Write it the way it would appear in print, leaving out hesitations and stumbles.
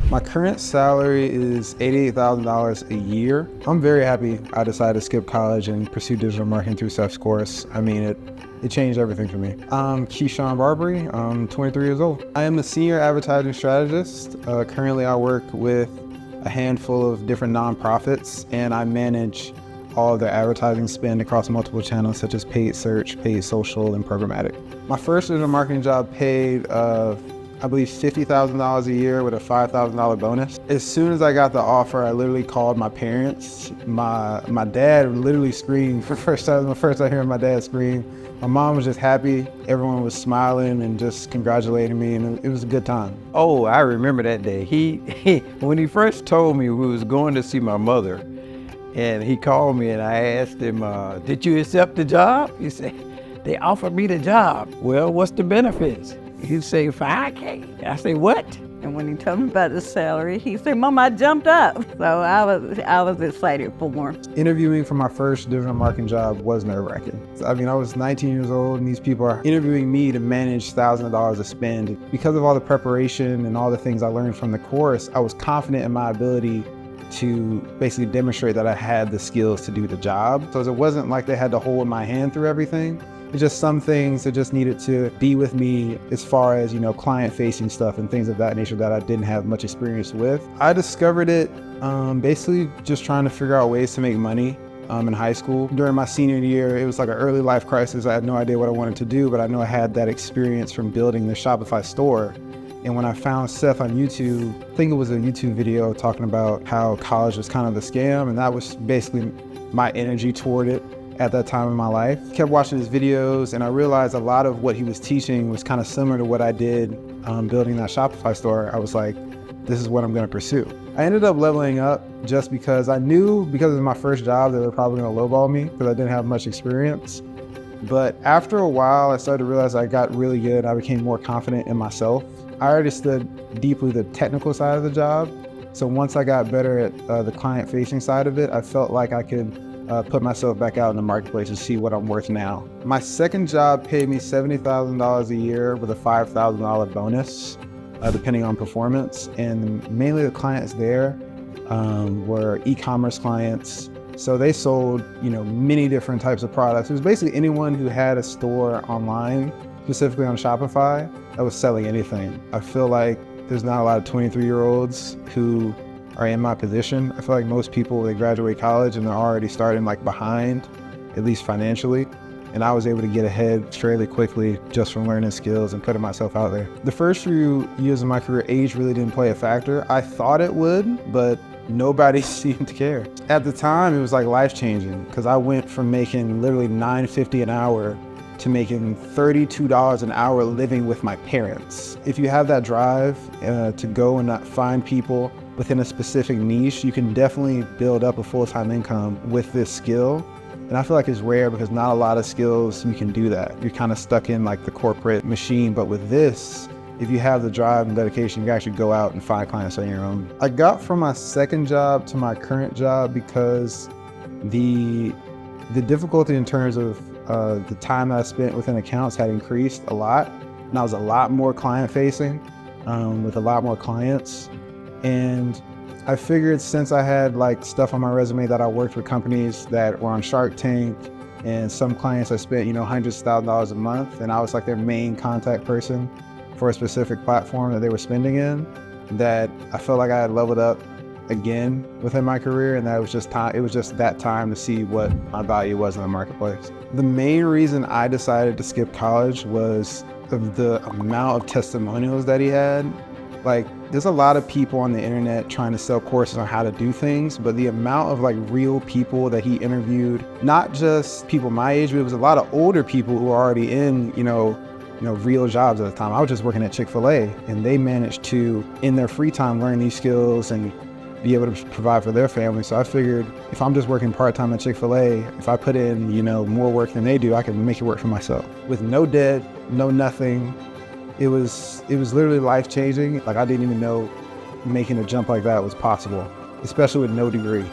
My current salary is $88,000 a year. I'm very happy I decided to skip college and pursue digital marketing through Steph's course. I mean, it changed everything for me. I'm Keshawn Barbary. I'm 23 years old. I am a senior advertising strategist. Currently, I work with a handful of different nonprofits, and I manage all of their advertising spend across multiple channels such as paid search, paid social, and programmatic. My first digital marketing job paid I believe $50,000 a year with a $5,000 bonus. As soon as I got the offer, I literally called my parents. My dad literally screamed for the first time. The first time hearing my dad scream. My mom was just happy. Everyone was smiling and just congratulating me, and it was a good time. Oh, I remember that day. When he first told me we was going to see my mother, and he called me and I asked him, did you accept the job? He said, they offered me the job. Well, what's the benefits? He'd say, $5K. I say, what? And when he told me about the salary, he said, Mom, I jumped up. So I was excited for more. Interviewing for my first digital marketing job was nerve-wracking. I mean, I was 19 years old and these people are interviewing me to manage thousands of dollars of spend. Because of all the preparation and all the things I learned from the course, I was confident in my ability to basically demonstrate that I had the skills to do the job. So it wasn't like they had to hold my hand through everything. It's just some things that just needed to be with me as far as, client-facing stuff and things of that nature that I didn't have much experience with. I discovered it basically just trying to figure out ways to make money in high school. During my senior year, it was like an early life crisis. I had no idea what I wanted to do, but I know I had that experience from building the Shopify store. And when I found Steph on YouTube, I think it was a YouTube video talking about how college was kind of a scam, and that was basically my energy toward it at that time in my life. Kept watching his videos, and I realized a lot of what he was teaching was kind of similar to what I did building that Shopify store. I was like, this is what I'm gonna pursue. I ended up leveling up just because I knew, because it was my first job, they were probably gonna lowball me because I didn't have much experience. But after a while, I started to realize I got really good. I became more confident in myself. I understood deeply the technical side of the job. So once I got better at the client-facing side of it, I felt like I could put myself back out in the marketplace and see what I'm worth now. My second job paid me $70,000 a year with a $5,000 bonus, depending on performance. And mainly the clients there were e-commerce clients. So they sold, many different types of products. It was basically anyone who had a store online, specifically on Shopify, that was selling anything. I feel like there's not a lot of 23-year-olds who are in my position. I feel like most people, they graduate college and they're already starting behind, at least financially. And I was able to get ahead fairly quickly just from learning skills and putting myself out there. The first few years of my career, age really didn't play a factor. I thought it would, but nobody seemed to care. At the time, it was life-changing because I went from making literally $9.50 an hour to making $32 an hour living with my parents. If you have that drive to go and not find people within a specific niche, you can definitely build up a full-time income with this skill. And I feel like it's rare because not a lot of skills you can do that. You're kind of stuck in the corporate machine, but with this, if you have the drive and dedication, you can actually go out and find clients on your own. I got from my second job to my current job because the difficulty in terms of the time that I spent within accounts had increased a lot, and I was a lot more client-facing with a lot more clients. And I figured since I had stuff on my resume that I worked with companies that were on Shark Tank, and some clients I spent hundreds of thousands of dollars a month, and I was their main contact person for a specific platform that they were spending in, that I felt like I had leveled up again within my career, and that it was just time. It was just that time to see what my value was in the marketplace. The main reason I decided to skip college was the amount of testimonials that he had. There's a lot of people on the internet trying to sell courses on how to do things, but the amount of real people that he interviewed, not just people my age, but it was a lot of older people who were already in, real jobs at the time. I was just working at Chick-fil-A, and they managed to, in their free time, learn these skills and be able to provide for their family. So I figured if I'm just working part-time at Chick-fil-A, if I put in, more work than they do, I can make it work for myself. With no debt, no nothing. It was literally life-changing. I didn't even know making a jump like that was possible, especially with no degree.